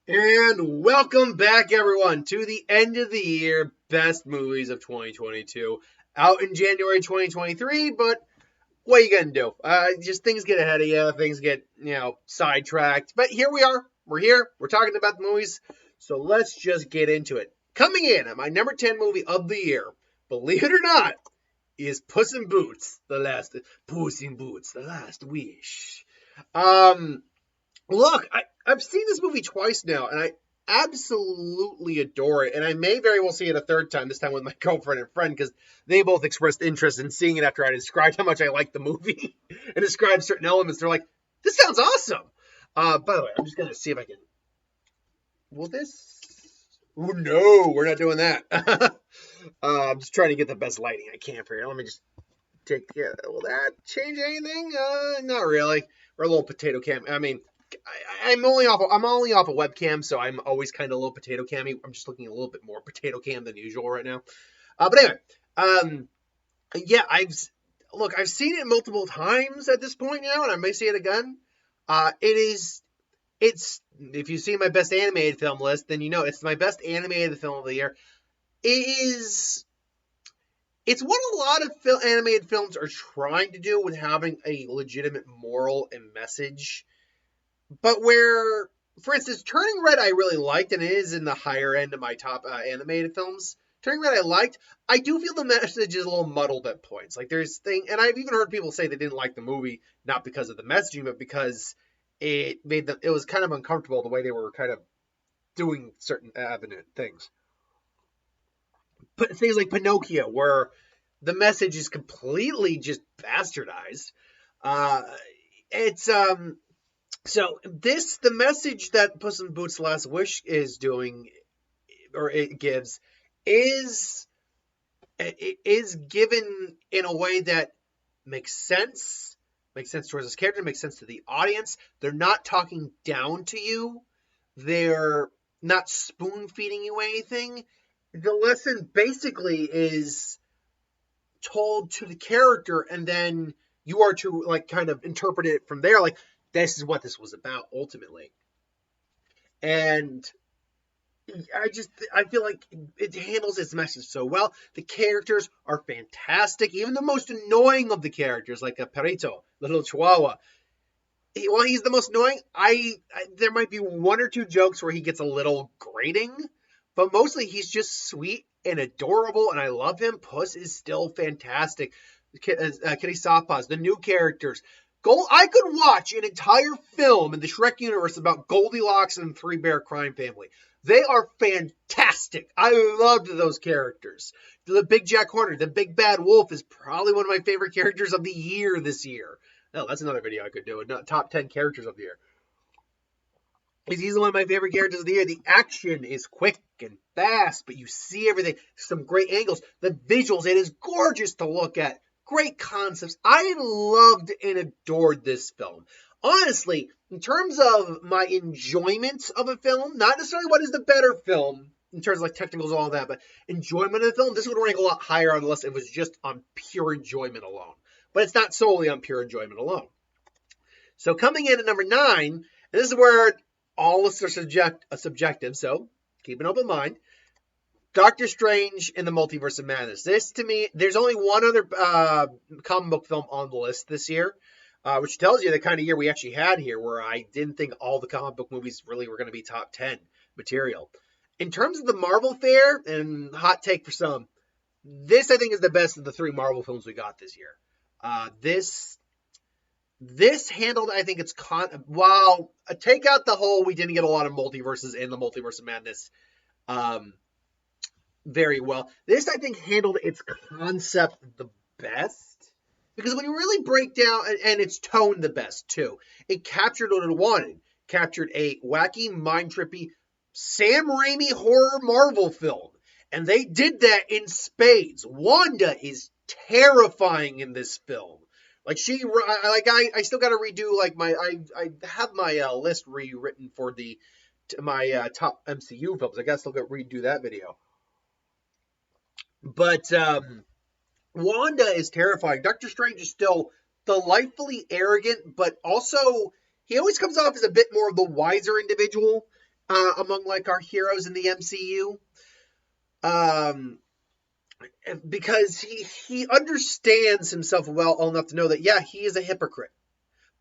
And welcome back, everyone, to the end of the year best movies of 2022. Out in January 2023, but what are you going to do? Just things get ahead of you, things get, sidetracked. But here we are. We're here. We're talking about the movies. So let's just get into it. Coming in at my number 10 movie of the year, believe it or not, is Puss in Boots, Puss in Boots, The Last Wish. Um, Look, I've seen this movie twice now, and I absolutely adore it. And I may very well see it a third time, this time with my girlfriend and friend, because they both expressed interest in seeing it after I described how much I liked the movie and described certain elements. They're like, this sounds awesome. By the way, I'm just going to see if I can. Will this? Oh, no, we're not doing that. I'm just trying to get the best lighting I can for you. Let me just take. Will that change anything? Not really. We're a little potato cam. I mean, I'm only off a webcam, so I'm always kind of a little potato cammy. I'm just looking a little bit more potato cam than usual right now. But anyway, yeah, I've seen it multiple times at this point now, and I may see it again. It's if you see my best animated film list, then you know it's my best animated film of the year. It's what a lot of animated films are trying to do with having a legitimate moral and message. But where, for instance, Turning Red I really liked, and it is in the higher end of my top animated films. Turning Red I liked. I do feel the message is a little muddled at points. Like and I've even heard people say they didn't like the movie, not because of the messaging, but because it was kind of uncomfortable the way they were kind of doing certain evident things. But things like Pinocchio, where the message is completely just bastardized. It's So the message that Puss in Boots' Last Wish is doing, or it gives, is given in a way that makes sense towards this character, makes sense to the audience. They're not talking down to you. They're not spoon feeding you anything. The lesson basically is told to the character, and then you are to like kind of interpret it from there. Like, this is what this was about ultimately. And I feel like it handles its message so well. The characters are fantastic. Even the most annoying of the characters, like a Perito, the little Chihuahua. While he's the most annoying, there might be one or two jokes where he gets a little grating, but mostly he's just sweet and adorable, and I love him. Puss is still fantastic. Kitty Softpaws, the new characters. I could watch an entire film in the Shrek universe about Goldilocks and the Three Bear Crime Family. They are fantastic. I loved those characters. The Big Jack Horner, the Big Bad Wolf, is probably one of my favorite characters of the year this year. No, that's another video I could do. Top 10 characters of the year. He's easily one of my favorite characters of the year. The action is quick and fast, but you see everything. Some great angles. The visuals, it is gorgeous to look at. Great concepts. I loved and adored this film. Honestly, in terms of my enjoyment of a film, not necessarily what is the better film, in terms of like technicals and all that, but enjoyment of the film, this would rank a lot higher on the list if it was just on pure enjoyment alone. But it's not solely on pure enjoyment alone. So coming in at number 9, and this is where all lists are subjective, so keep an open mind. Doctor Strange in the Multiverse of Madness. This, to me, there's only one other comic book film on the list this year, which tells you the kind of year we actually had here, where I didn't think all the comic book movies really were going to be top 10 material. In terms of the Marvel fare, and hot take for some, this I think is the best of the 3 Marvel films we got this year. This handled, I think, while take out the whole we didn't get a lot of multiverses in the Multiverse of Madness very well. This, I think, handled its concept the best. Because when you really break down, and its tone the best, too. It captured what it wanted. Captured a wacky, mind-trippy, Sam Raimi horror Marvel film. And they did that in spades. Wanda is terrifying in this film. Like, I still got to redo, like, I have my list rewritten for my top MCU films. I got to still redo that video. But Wanda is terrifying. Doctor Strange is still delightfully arrogant, but also he always comes off as a bit more of the wiser individual. among like our heroes in the MCU. Um, because he understands himself well enough to know that yeah, he is a hypocrite.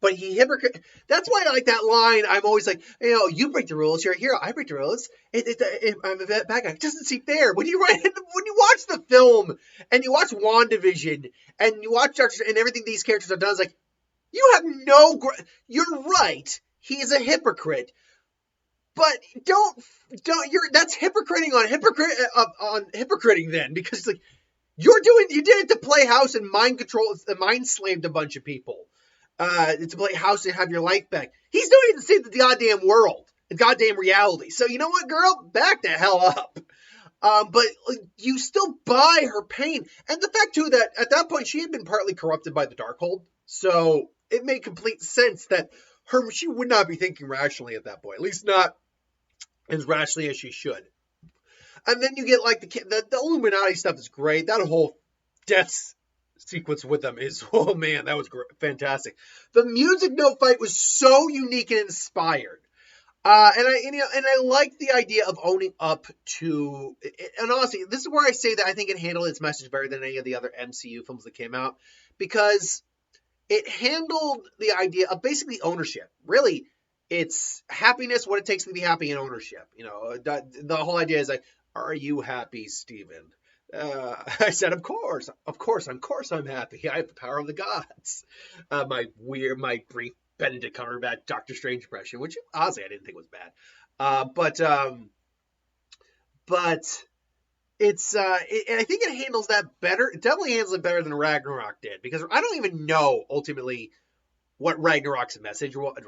But he hypocrite. That's why I like that line. I'm always like, you break the rules. You're a hero. I break the rules. I'm a bad guy. It doesn't seem fair. When you watch the film and you watch WandaVision and you watch Doctor and everything these characters have done, it's like you have no. You're right. He is a hypocrite. But don't that's hypocriting on hypocriting then, because it's like you did it to play house and mind slaved a bunch of people. To play house and have your life back. He's doing it to save the goddamn world, the goddamn reality. So you know what, girl? Back the hell up. But you still buy her pain. And the fact, too, that at that point she had been partly corrupted by the Darkhold. So it made complete sense that she would not be thinking rationally at that point. At least not as rationally as she should. And then you get like the Illuminati stuff is great. That whole death sequence with them is, oh man, that was fantastic. The music note fight was so unique and inspired. And I like the idea of owning up to, and honestly, this is where I say that I think it handled its message better than any of the other MCU films that came out, because it handled the idea of basically ownership. Really, it's happiness, what it takes to be happy, and ownership. The whole idea is like, are you happy, Steven? I said, of course, I'm happy. I have the power of the gods. My brief Benedict Cumberbatch Doctor Strange impression, which honestly I didn't think was bad. But it's I think it handles that better. It definitely handles it better than Ragnarok did, because I don't even know ultimately what Ragnarok's message was.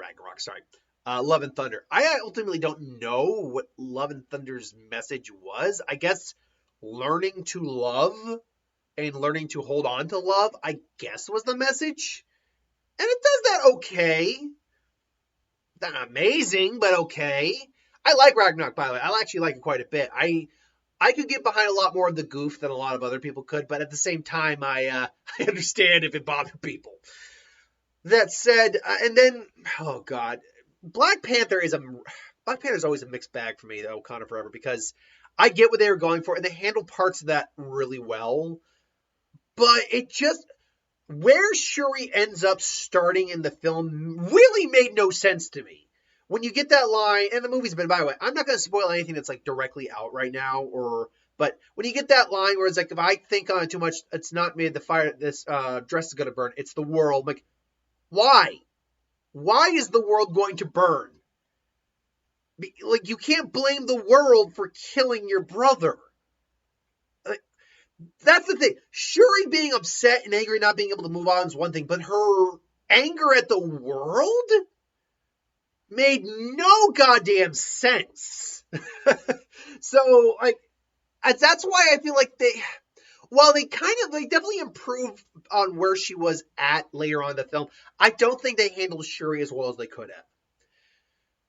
Love and Thunder. I ultimately don't know what Love and Thunder's message was. I guess learning to love and learning to hold on to love, I guess, was the message. And it does that okay. Not amazing, but okay. I like Ragnarok, by the way. I actually like it quite a bit. I could get behind a lot more of the goof than a lot of other people could, but at the same time, I understand if it bothered people. That said, and then, oh god, Black Panther's always a mixed bag for me, though, Wakanda Forever, because I get what they were going for, and they handle parts of that really well. But it just, where Shuri ends up starting in the film really made no sense to me. When you get that line, and the movie's been, by the way, I'm not going to spoil anything that's like directly out right now, but when you get that line where it's like, if I think on it too much, it's not me, the fire, this dress is going to burn, it's the world. I'm like, why? Why is the world going to burn? Like, you can't blame the world for killing your brother. Like, that's the thing. Shuri being upset and angry, not being able to move on is one thing, but her anger at the world made no goddamn sense. So, like, that's why I feel like they definitely improved on where she was at later on in the film, I don't think they handled Shuri as well as they could have.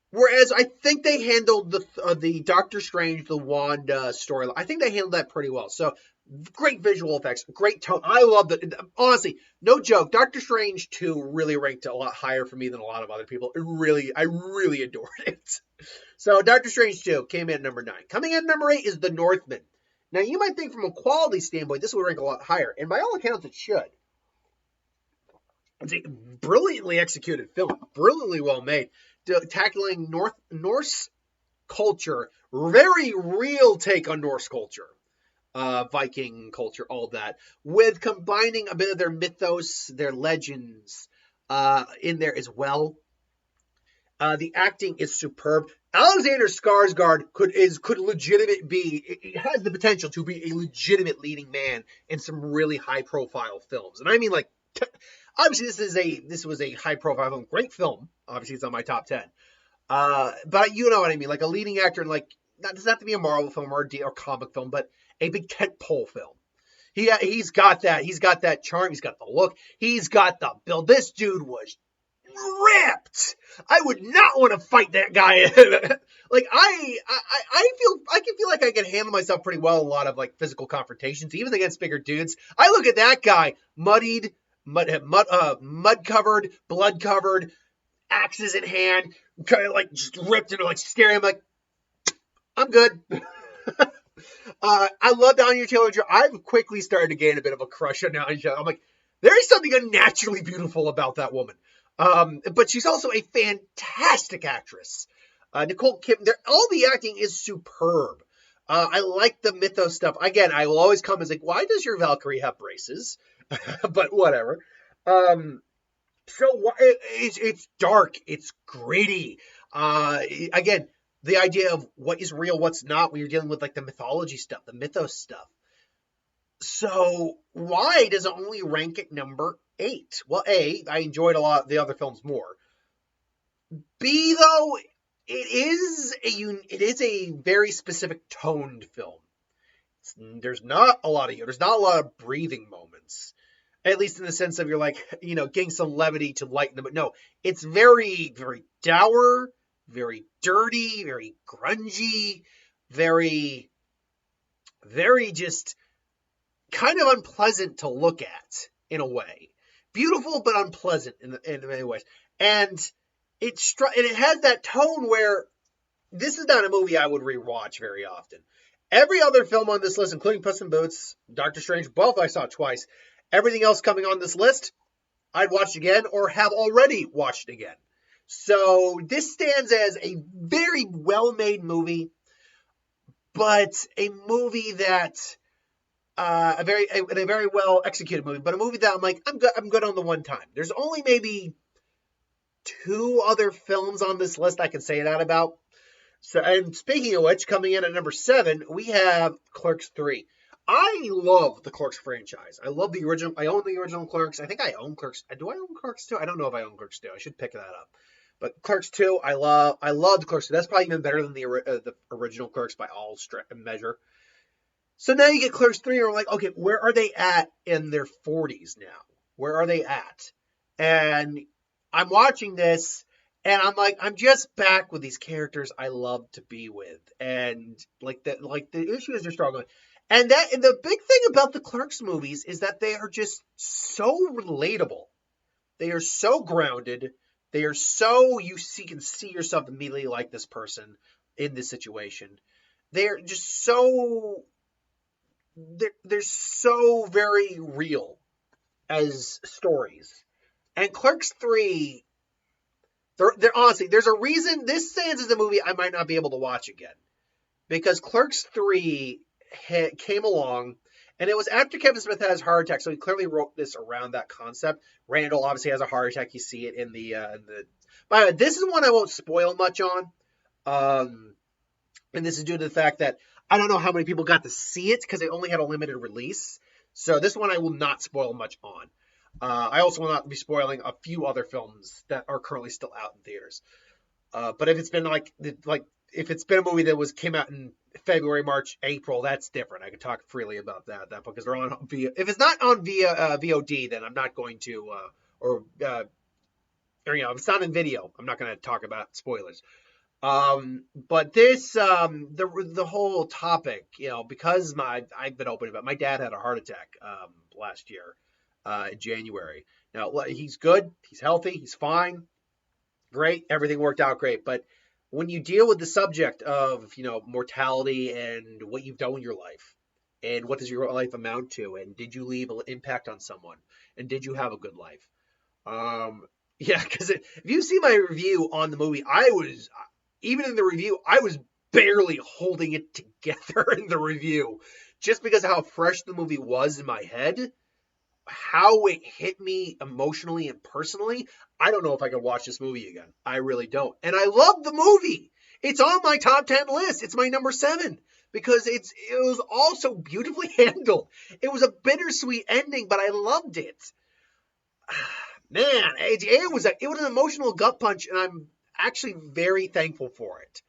Whereas I think they handled the Doctor Strange, the Wanda storyline. I think they handled that pretty well. So great visual effects, great tone. I love that. Honestly, no joke. Doctor Strange 2 really ranked a lot higher for me than a lot of other people. I really adored it. So Doctor Strange 2 came in at number 9. Coming in at number 8 is The Northman. Now you might think from a quality standpoint this would rank a lot higher, and by all accounts it should. It's a brilliantly executed film, brilliantly well made, tackling Norse culture, very real take on Norse culture, Viking culture, all that, with combining a bit of their mythos, their legends in there as well. The acting is superb. Alexander Skarsgård could legitimate be. It has the potential to be a legitimate leading man in some really high profile films, and I mean like. Obviously, this was a high profile film, great film. Obviously, it's on my top 10. But you know what I mean, like a leading actor in like not doesn't have to be a Marvel film or comic film, but a big tentpole film. He's got that charm, he's got the look, he's got the build. This dude was ripped. I would not want to fight that guy. Like I can feel like I can handle myself pretty well in a lot of like physical confrontations, even against bigger dudes. I look at that guy, mud covered, blood covered, axes in hand, kind of like just ripped and like scary. I'm like, I'm good. I love Anya Taylor-Joy. I've quickly started to gain a bit of a crush on Anya Taylor. I'm like, there is something unnaturally beautiful about that woman. But she's also a fantastic actress. Nicole Kidman, all the acting is superb. I like the mythos stuff. Again, I will always come as like, why does your Valkyrie have braces? But whatever. It's dark. It's gritty. Again, the idea of what is real, what's not, when you're dealing with like the mythology stuff, the mythos stuff. So why does it only rank at number 8? Well, A, I enjoyed a lot of the other films more. B, though, it is a very specific toned film. There's not a lot of breathing moments. At least in the sense of you're like, getting some levity to lighten them. But no, it's very, very dour, very dirty, very grungy, very, very just kind of unpleasant to look at in a way. Beautiful, but unpleasant in many ways. And it has that tone where this is not a movie I would rewatch very often. Every other film on this list, including Puss in Boots, Doctor Strange, both I saw twice. Everything else coming on this list, I'd watch again or have already watched again. So this stands as a very well-made movie, but a movie that a very well executed movie, but a movie that I'm like, I'm good on the one time. There's only maybe 2 other films on this list I can say that about. So, and speaking of which, coming in at number 7, we have Clerks 3. I love the Clerks franchise. I love the original. I own the original Clerks. I think I own Clerks. Do I own Clerks 2? I don't know if I own Clerks 2. I should pick that up. But Clerks 2, I love the Clerks 2. That's probably even better than the original Clerks by all measure. So now you get Clerks 3, and we're like, okay, where are they at in their 40s now? Where are they at? And I'm watching this, and I'm like, I'm just back with these characters I love to be with, and the issues they're struggling. And the big thing about the Clerks movies is that they are just so relatable. They are so grounded. They are so you can see yourself immediately like this person in this situation. They're just so they're so very real as stories. And Clerks 3, they're honestly, there's a reason this stands as a movie I might not be able to watch again. Because Clerks 3 came along, and it was after Kevin Smith had his heart attack, so he clearly wrote this around that concept. Randall obviously has a heart attack. You see it in the By the way, this is one I won't spoil much on. And this is due to the fact that I don't know how many people got to see it because it only had a limited release. So this one I will not spoil much on. I also will not be spoiling a few other films that are currently still out in theaters. But if it's been if it's been a movie that came out in February, March, April, that's different. I can talk freely about that because they're on via. If it's not on via VOD, then I'm not going to, if it's not in video, I'm not going to talk about spoilers. But this, the whole topic, because I've been open about it. My dad had a heart attack last year in January. Now he's good, he's healthy, he's fine, great, everything worked out great. But when you deal with the subject of mortality and what you've done in your life, and what does your life amount to, and did you leave an impact on someone, and did you have a good life? Yeah, because if you see my review on the movie, even in the review, I was barely holding it together in the review, just because of how fresh the movie was in my head, how it hit me emotionally and personally. I don't know if I could watch this movie again. I really don't. And I love the movie. It's on my top 10 list. It's my number 7 because it was also beautifully handled. It was a bittersweet ending, but I loved it. Man, it was an emotional gut punch, and I'm actually very thankful for it.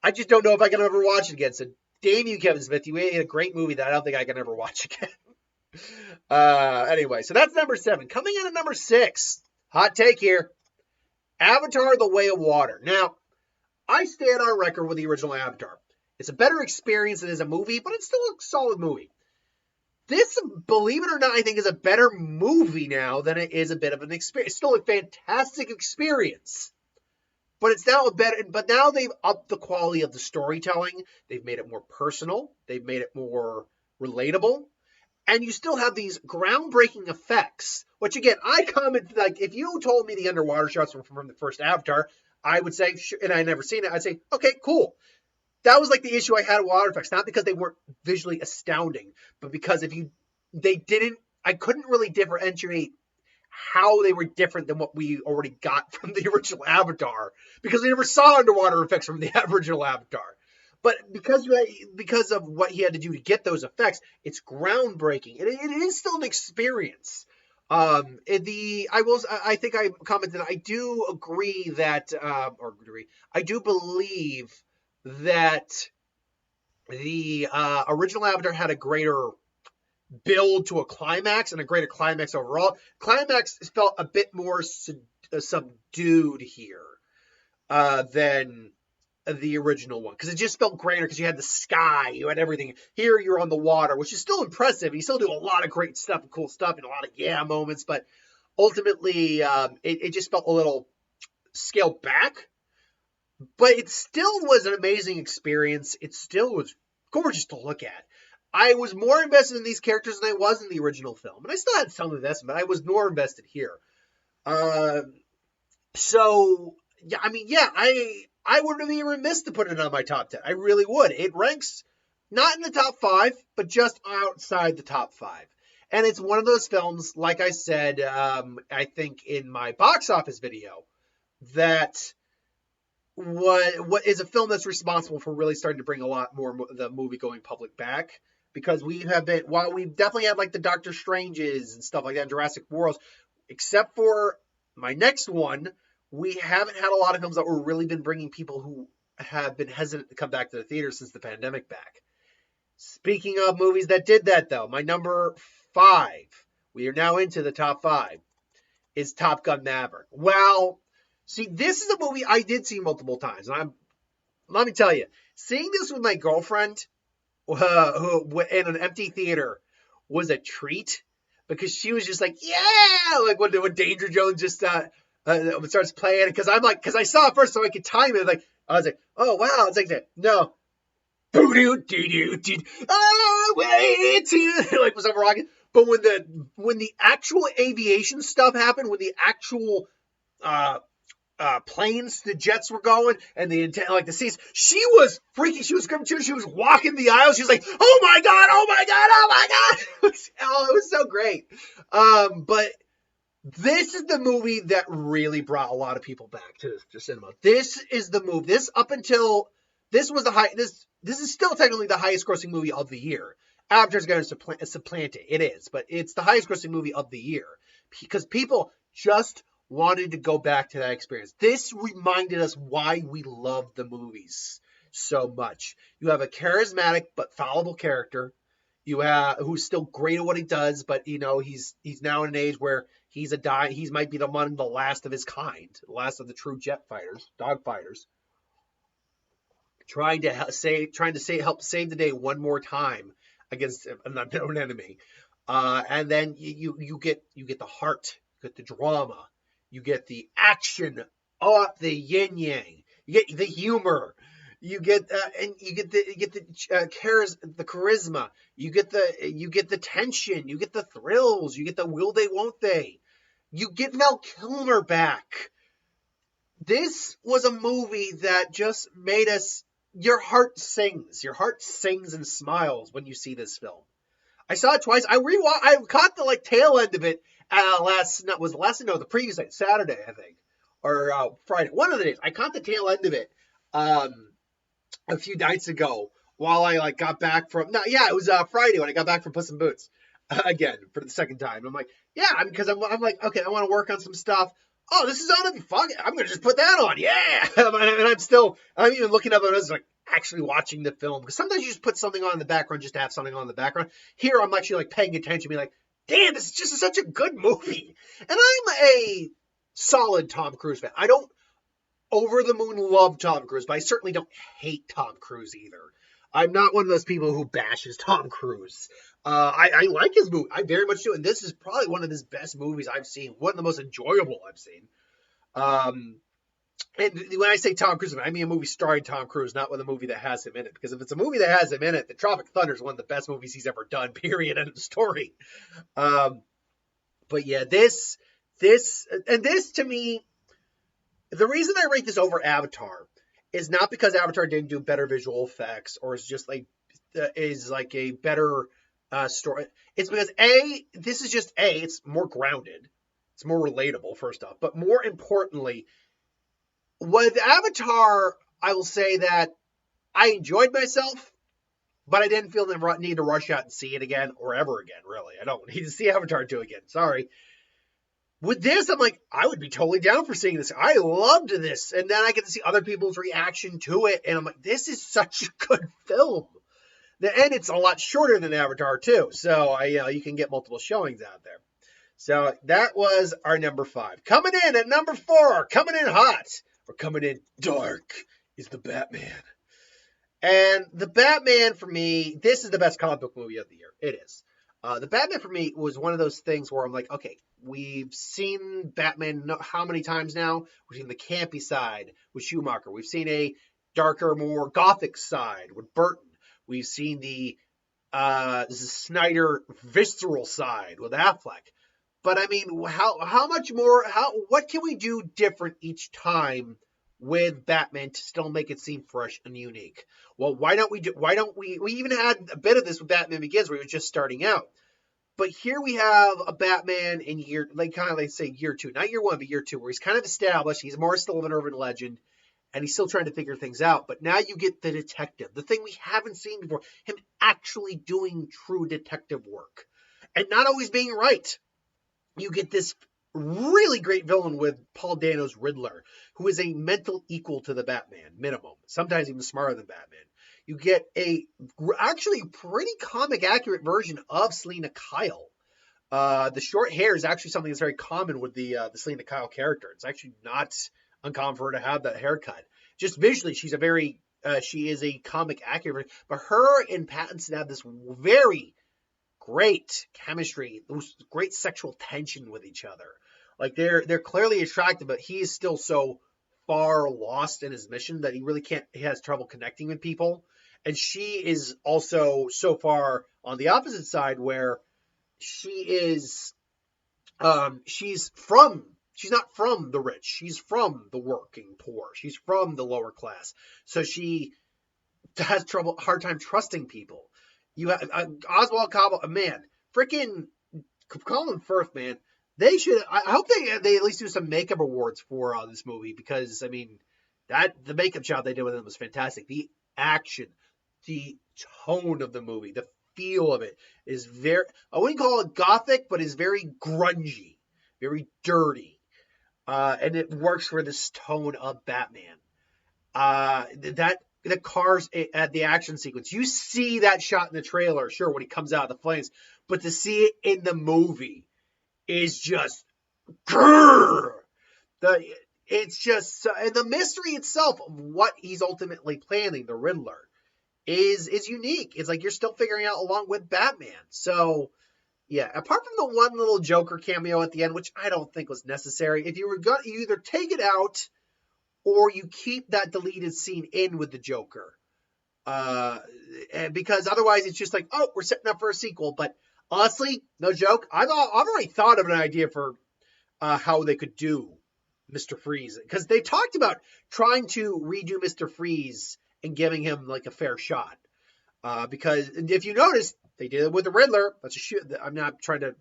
I just don't know if I can ever watch it again. So damn you, Kevin Smith. You made a great movie that I don't think I can ever watch again. Anyway, so that's number 7. Coming in at number 6, hot take here, Avatar: The Way of Water. Now, I stand on record with the original Avatar. It's a better experience than as a movie, but it's still a solid movie. This, believe it or not, I think is a better movie now than it is a bit of an experience. It's still a fantastic experience, but it's now better. But now they've upped the quality of the storytelling. They've made it more personal. They've made it more relatable. And you still have these groundbreaking effects, which again, I commented, like, if you told me the underwater shots were from the first Avatar, I would say, sure, and I had never seen it, I'd say, okay, cool. That was like the issue I had with water effects, not because they weren't visually astounding, but because I couldn't really differentiate how they were different than what we already got from the original Avatar, because we never saw underwater effects from the original Avatar. But because of what he had to do to get those effects, it's groundbreaking, and it is still an experience. I think I commented. I do agree that, I do believe that the original Avatar had a greater build to a climax and a greater climax overall. Climax felt a bit more subdued here than the original one, because it just felt greater, because you had the sky, you had everything. Here you're on the water, which is still impressive. You still do a lot of great stuff and cool stuff and a lot of moments, but ultimately it just felt a little scaled back. But it still was an amazing experience. It still was gorgeous to look at. I was more invested in these characters than I was in the original film, and I still had some investment, but I was more invested here. So yeah, I mean, yeah, I would be remiss to put it on my top 10. I really would. It ranks not in the top 5, but just outside the top 5. And it's one of those films, like I said, I think in my box office video, that what is a film that's responsible for really starting to bring a lot more the movie going public back. Because we have been, while we've definitely had like the Doctor Stranges and stuff like that, Jurassic Worlds, except for my next one, we haven't had a lot of films that were really been bringing people who have been hesitant to come back to the theater since the pandemic back. Speaking of movies that did that, though, my number 5, we are now into the top 5, is Top Gun Maverick. Well, see, this is a movie I did see multiple times. And let me tell you, seeing this with my girlfriend who in an empty theater was a treat, because she was just like, yeah, like when Danger Jones just starts playing, because I saw it first so I could time it. Like I was like, oh wow, it's like that. No, oh way to like was over rocking. But when the actual aviation stuff happened, when the actual planes, the jets were going, and the seats, she was freaking, she was screaming too, she was walking the aisle, she was like, oh my god, oh my god, oh my god. It was so great. But this is the movie that really brought a lot of people back to cinema. This is the movie. This was this is still technically the highest grossing movie of the year. Avatar's going to supplant it. It is, but it's the highest grossing movie of the year, because people just wanted to go back to that experience. This reminded us why we love the movies so much. You have a charismatic but fallible character. You have who's still great at what he does, but he's now in an age where he might be the last of his kind, the last of the true dog fighters, trying to help save the day one more time against an unknown enemy. And then you get the heart, you get the drama, you get the action, the yin yang, you get the humor, you get the charisma, you get the tension, you get the thrills, you get the will they won't they, you get Val Kilmer back. This was a movie that just made your heart sings and smiles when you see this film. I saw it twice. I caught the tail end of it the previous night, Saturday, I think, or Friday, one of the days. I caught the tail end of it a few nights ago while I got back from. No, yeah, it was Friday when I got back from Puss in Boots again for the second time. I'm like, yeah, because I'm like, okay, I want to work on some stuff. Oh, this is on. Fuck it, I'm gonna just put that on. Yeah, and I'm even looking up and I was like actually watching the film, because sometimes you just put something on in the background just to have something on in the background. Here, I'm actually paying attention, being like, damn, this is just such a good movie. And I'm a solid Tom Cruise fan. I don't over the moon love Tom Cruise, but I certainly don't hate Tom Cruise either. I'm not one of those people who bashes Tom Cruise. I like his movie. I very much do. And this is probably one of his best movies I've seen. One of the most enjoyable I've seen. And when I say Tom Cruise, I mean a movie starring Tom Cruise, not with a movie that has him in it. Because if it's a movie that has him in it, then Tropic Thunder is one of the best movies he's ever done. Period. End of story. Um, but yeah, this to me, the reason I rate this over Avatar is not because Avatar didn't do better visual effects or is like a better story. It's because this is just it's more grounded, it's more relatable. First off, but more importantly, with Avatar, I will say that I enjoyed myself, but I didn't feel the need to rush out and see it again or ever again. Really, I don't need to see Avatar 2 again. Sorry. With this, I'm like, I would be totally down for seeing this. I loved this. And then I get to see other people's reaction to it. And I'm like, this is such a good film. And it's a lot shorter than Avatar 2. So you can get multiple showings out there. So that was our number 5. Coming in at number 4, coming in hot, or coming in dark, is the Batman. And the Batman, for me, this is the best comic book movie of the year. It is. The Batman, for me, was one of those things where I'm like, okay, we've seen Batman how many times now? We've seen the campy side with Schumacher. We've seen a darker, more gothic side with Burton. We've seen the Snyder visceral side with Affleck. But I mean, how much more? What can we do different each time with Batman to still make it seem fresh and unique? Well, why don't we even had a bit of this with Batman Begins, where he was just starting out. But here we have a Batman in year 2, not year 1, but year 2, where he's kind of established. He's more still of an urban legend, and he's still trying to figure things out. But now you get the detective, the thing we haven't seen before, him actually doing true detective work, and not always being right. You get this really great villain with Paul Dano's Riddler, who is a mental equal to the Batman, minimum. Sometimes even smarter than Batman. You get a actually pretty comic accurate version of Selina Kyle. The short hair is actually something that's very common with the Selina Kyle character. It's actually not uncommon for her to have that haircut. Just visually, she is a comic accurate, but her and Pattinson have this very great chemistry, great sexual tension with each other. Like they're clearly attractive, but he is still so far lost in his mission that he has trouble connecting with people. And she is also so far on the opposite side where she's not from the rich. She's from the working poor. She's from the lower class. So she has hard time trusting people. You have Oswald Cobblepot, man, freaking Colin Firth, man. They should. I hope they at least do some makeup awards for this movie, because I mean the makeup job they did with him was fantastic. The action, the tone of the movie, the feel of it is very, I wouldn't call it gothic, but is very grungy, very dirty, and it works for this tone of Batman. The cars at the action sequence, you see that shot in the trailer, sure, when he comes out of the flames, but to see it in the movie is just grrr. It's just, and the mystery itself of what he's ultimately planning, the Riddler, is unique. It's like you're still figuring out along with Batman. So yeah, apart from the one little Joker cameo at the end, which I don't think was necessary, if you were going, you either take it out or you keep that deleted scene in with the Joker, because otherwise it's just like, oh, we're setting up for a sequel. But honestly, no joke, I've already thought of an idea for how they could do Mr. Freeze, because they talked about trying to redo Mr. Freeze and giving him like a fair shot. Because if you notice, they did it with the Riddler. I'm not trying to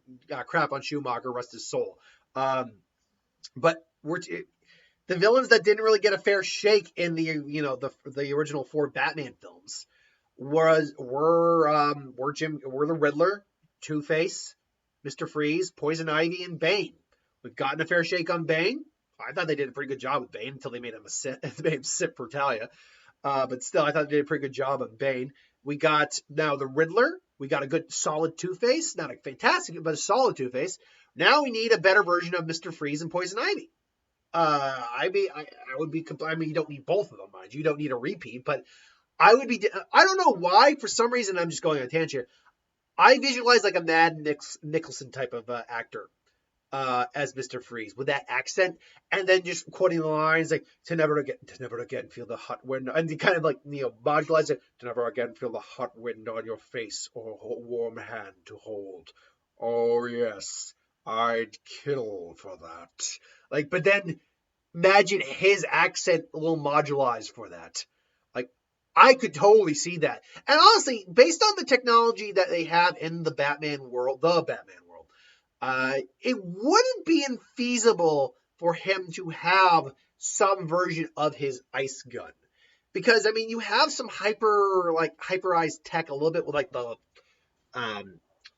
crap on Schumacher, rest his soul. But the villains that didn't really get a fair shake in the original 4 Batman films were the Riddler, Two-Face, Mr. Freeze, Poison Ivy, and Bane. We've gotten a fair shake on Bane. I thought they did a pretty good job with Bane until they made him sit for Talia. But still, I thought they did a pretty good job on Bane. We got now the Riddler. We got a good solid Two-Face. Not a fantastic, but a solid Two-Face. Now we need a better version of Mr. Freeze and Poison Ivy. I mean, you don't need both of them, mind you. You don't need a repeat, but I don't know why, for some reason, I'm just going on a tangent. I visualize like a Mad Nicholson type of actor. as Mr. Freeze with that accent, and then just quoting the lines like to never again feel the hot wind, and he kind of like modularize it to never again feel the hot wind on your face or a warm hand to hold. Oh yes, I'd kill for that. Like, but then imagine his accent a little modularized for that. Like, I could totally see that. And honestly, based on the technology that they have in the Batman world, it wouldn't be infeasible for him to have some version of his ice gun. Because I mean, you have some hyperized tech a little bit with like the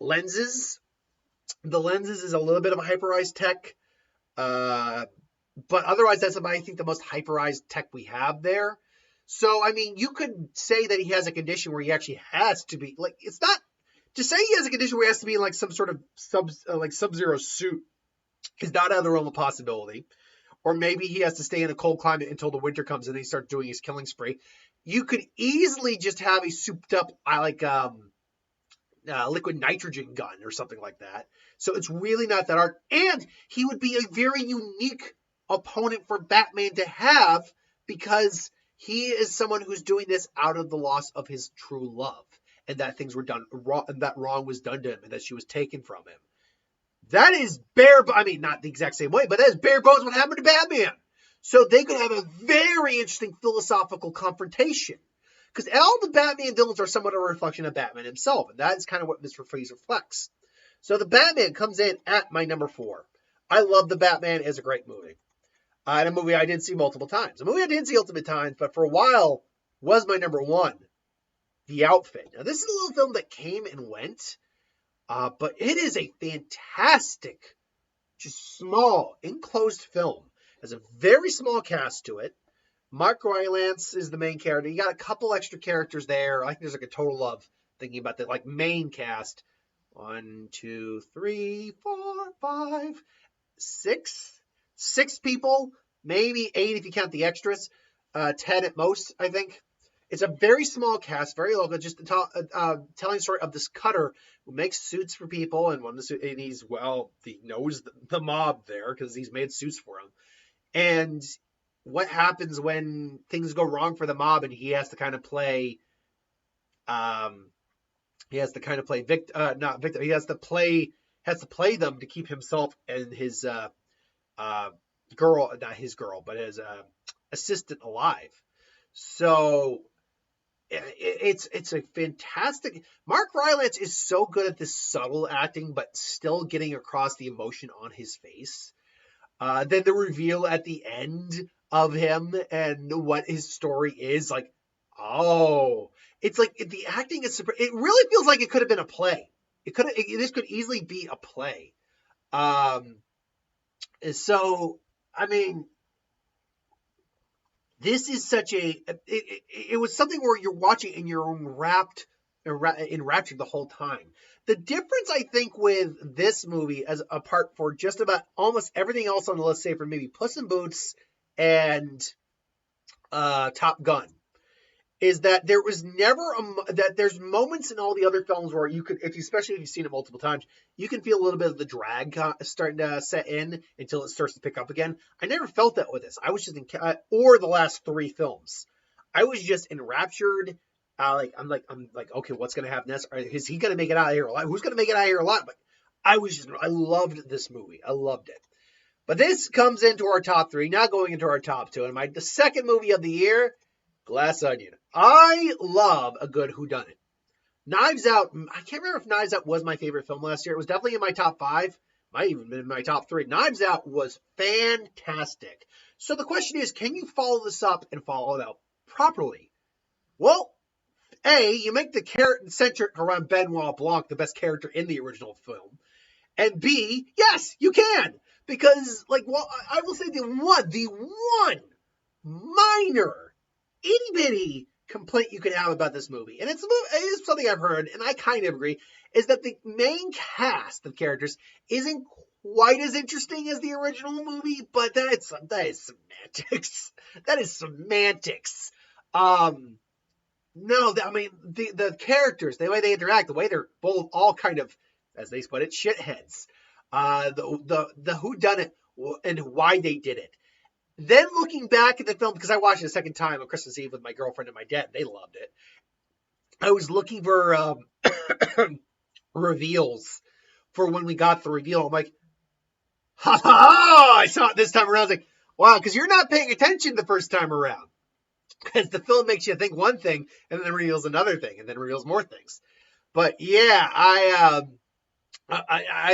lenses. The lenses is a little bit of a hyperized tech. Uh, but otherwise, that's about, I think, the most hyperized tech we have there. So, I mean, you could say that he has a condition where he actually has to be like, it's not to say he has a condition where he has to be in like some sort of Sub-Zero suit is not out of the realm of possibility. Or maybe he has to stay in a cold climate until the winter comes and he starts doing his killing spree. You could easily just have a souped up liquid nitrogen gun or something like that. So it's really not that hard. And he would be a very unique opponent for Batman to have because he is someone who's doing this out of the loss of his true love and that things were done wrong and that wrong was done to him and that she was taken from him. That is I mean, not the exact same way, but that is bare bones what happened to Batman. So they could have a very interesting philosophical confrontation. Because all the Batman villains are somewhat a reflection of Batman himself, and that is kind of what Mr. Freeze reflects. So the Batman comes in at my number 4. I love the Batman. It's a great movie. And a movie I did see multiple times. A movie I didn't see multiple times, but for a while was my number 1, The Outfit. Now, this is a little film that came and went, but it is a fantastic, just small, enclosed film. It has a very small cast to it. Mark Rylance is the main character. You got a couple extra characters there. I think there's like a total of, thinking about the like main cast, 1, 2, 3, 4, 5, 6. 6 people, maybe 8 if you count the extras. 10 at most, I think. It's a very small cast, very local, just telling the story of this cutter who makes suits for people, and he knows the mob there because he's made suits for them. And what happens when things go wrong for the mob and he has to kind of play he has to play them to keep himself and his his assistant alive. So it's a fantastic. Mark Rylance is so good at this subtle acting but still getting across the emotion on his face. Then the reveal at the end of him and what his story is, like, oh, it's like the acting is super. It really feels like it could have been a play. This could easily be a play. So I mean, this is such it was something where you're watching and you're enraptured the whole time. The difference, I think, with this movie, as apart for just about almost everything else on the list, say for maybe Puss in Boots and Top Gun, is that there was never that there's moments in all the other films where you could, especially if you've seen it multiple times, you can feel a little bit of the drag starting to set in until it starts to pick up again. I never felt that with this. I was just or the last 3 films, I was just enraptured. I'm like, okay, what's gonna happen next? Is he gonna make it out of here alive? Who's gonna make it out of here alive? But I loved this movie. I loved it. But this comes into our top 3, now going into our top 2, and the second movie of the year, Glass Onion. I love a good whodunit. Knives Out, I can't remember if Knives Out was my favorite film last year. It was definitely in my top 5. Might even been in my top 3. Knives Out was fantastic. So the question is, can you follow this up and follow it out properly? Well, A, you make the character centric around Benoit Blanc the best character in the original film. And B, yes, you can. Because, I will say the one minor, itty-bitty complaint you can have about this movie, and it is something I've heard, and I kind of agree, is that the main cast of characters isn't quite as interesting as the original movie, but that is semantics. That is semantics. No, I mean, the characters, the way they interact, the way they're both all kind of, as they put it, shitheads. the who done it and why they did it. Then looking back at the film, because I watched it a second time on Christmas Eve with my girlfriend and my dad, they loved it. I was looking for reveals for when we got the reveal. I'm like, ha ha ha! I saw it this time around. I was like, wow, because you're not paying attention the first time around. Because the film makes you think one thing and then reveals another thing and then reveals more things. But yeah, I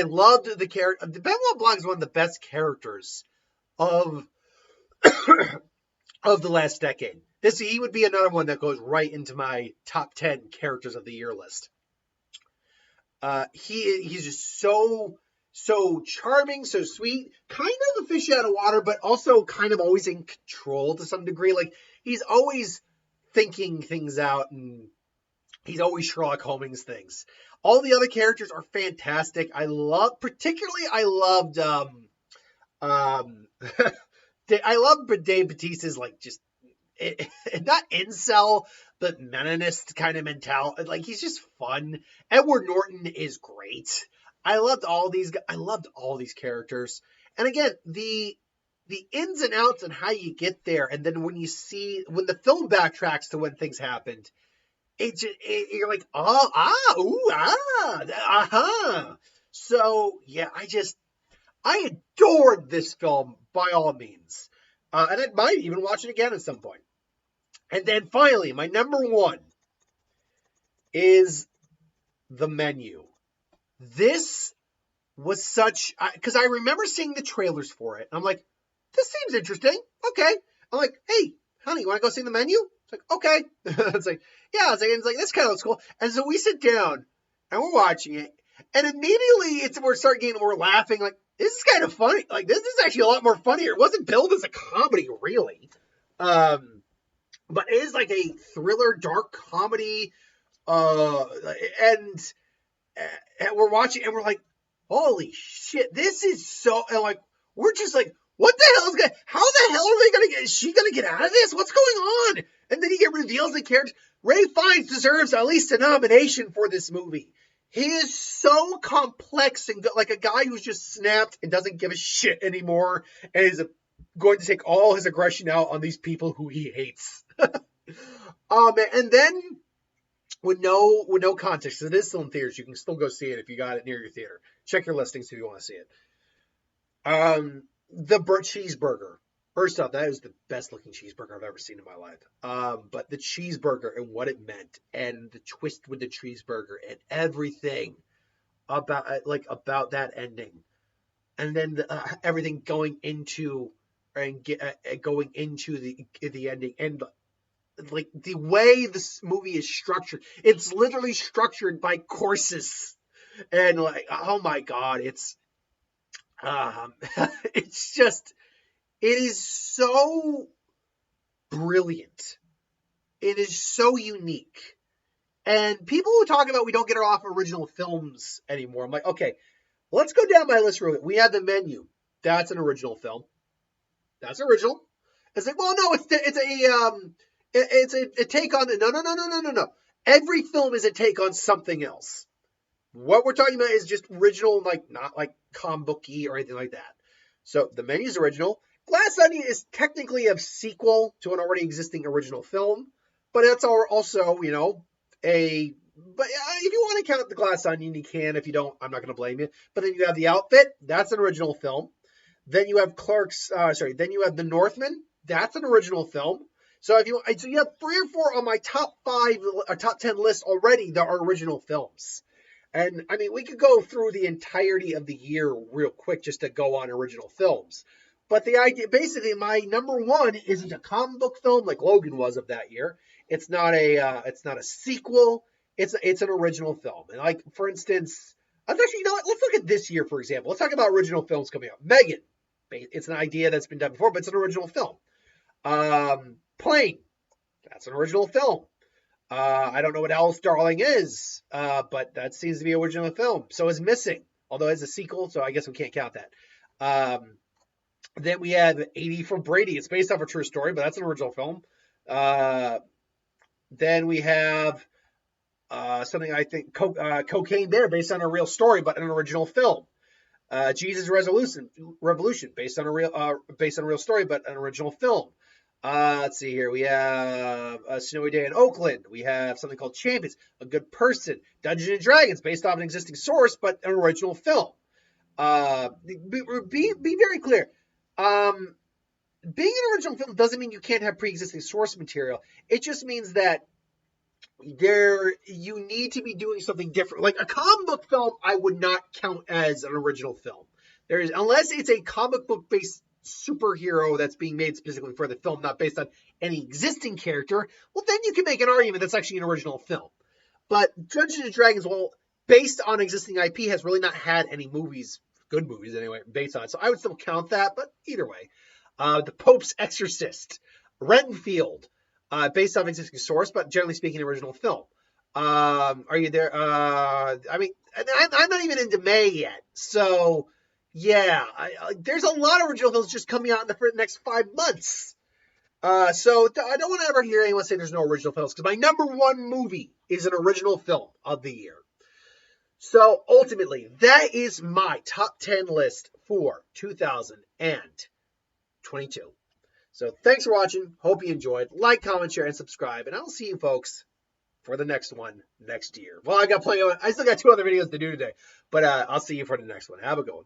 loved the character. Benoit Blanc is one of the best characters of of the last decade. He would be another one that goes right into my top 10 characters of the year list. He's just so charming, so sweet, kind of a fish out of water, but also kind of always in control to some degree. Like, he's always thinking things out, and he's always Sherlock Holmes things. All the other characters are fantastic. I loved I love Dave Bautista's like just not incel, but meninist kind of mentality. Like, he's just fun. Edward Norton is great. I loved all these characters. And again, the ins and outs and how you get there, and then when the film backtracks to when things happened, you're like, aha. So yeah, I adored this film by all means, and I might even watch it again at some point. And then finally, my number one is The Menu. This was because I remember seeing the trailers for it. I'm like, this seems interesting. Okay. I'm like, hey, honey, you want to go see The Menu? It's like, okay. It's like, yeah. It's like, this kind of looks cool. And so we sit down and we're watching it. And immediately we're laughing. Like, this is kind of funny. Like, this is actually a lot more funnier. It wasn't billed as a comedy, really. But it is like a thriller, dark comedy. And we're watching and we're like, holy shit, this is so, and like, we're just like, what the hell how the hell is she gonna get out of this? What's going on? And then he reveals the character. Ralph Fiennes deserves at least a nomination for this movie. He is so complex and like a guy who's just snapped and doesn't give a shit anymore and is going to take all his aggression out on these people who he hates. And then with no context, it is still in theaters. You can still go see it if you got it near your theater. Check your listings if you want to see it. The cheeseburger. First off, that is the best looking cheeseburger I've ever seen in my life. But the cheeseburger and what it meant, and the twist with the cheeseburger, and everything about that ending, and then everything going into the ending, and like the way this movie is structured, it's literally structured by courses, and like, oh my god, it's just, it is so brilliant. It is so unique. And people who talk about we don't get it off original films anymore, I'm like, okay, let's go down my list real quick. We have The Menu. That's an original film. That's original. It's like, well, no, it's a take on the no. Every film is a take on something else. What we're talking about is just original, like not like comic booky or anything like that. So The Menu is original. Glass Onion is technically a sequel to an already existing original film, but that's also, but if you want to count The Glass Onion, you can. If you don't, I'm not going to blame you. But then you have The Outfit. That's an original film. Then you have then you have The Northman. That's an original film. So you have 3 or 4 on my top 10 list already that are original films. And I mean, we could go through the entirety of the year real quick just to go on original films. But the idea, basically, my number one isn't a comic book film like Logan was of that year. It's not a sequel. It's an original film. And like, for instance, actually, let's look at this year, for example. Let's talk about original films coming out. Megan. It's an idea that's been done before, but it's an original film. Plane. That's an original film. I don't know what Alice Darling is, but that seems to be an original film. So is Missing, although it's a sequel, so I guess we can't count that. Then we have 80 for Brady. It's based off a true story, but that's an original film. Then we have something I think, Cocaine Bear, based on a real story, but an original film. Jesus Revolution, based on a real story, but an original film. Let's see here. We have A Snowy Day in Oakland. We have something called Champions, A Good Person. Dungeons and Dragons, based off an existing source, but an original film. Be very clear. Being an original film doesn't mean you can't have pre-existing source material. It just means that you need to be doing something different. Like a comic book film, I would not count as an original film. Unless it's a comic book based superhero that's being made specifically for the film, not based on any existing character. Well, then you can make an argument that's actually an original film. But Dungeons and Dragons, well, based on existing IP, has really not had any movies, good movies anyway, based on it. So I would still count that. But either way, The Pope's Exorcist, Renfield. Based off existing source, but generally speaking, original film. Are you there? I mean, I'm not even into May yet, so yeah, there's a lot of original films just coming out in the next 5 months. So I don't want to ever hear anyone say there's no original films, because my number one movie is an original film of the year. So ultimately, that is my top 10 list for 2022. So thanks for watching. Hope you enjoyed. Like, comment, share, and subscribe. And I'll see you folks for the next one next year. Well, I still got 2 other videos to do today. But I'll see you for the next one. Have a good one.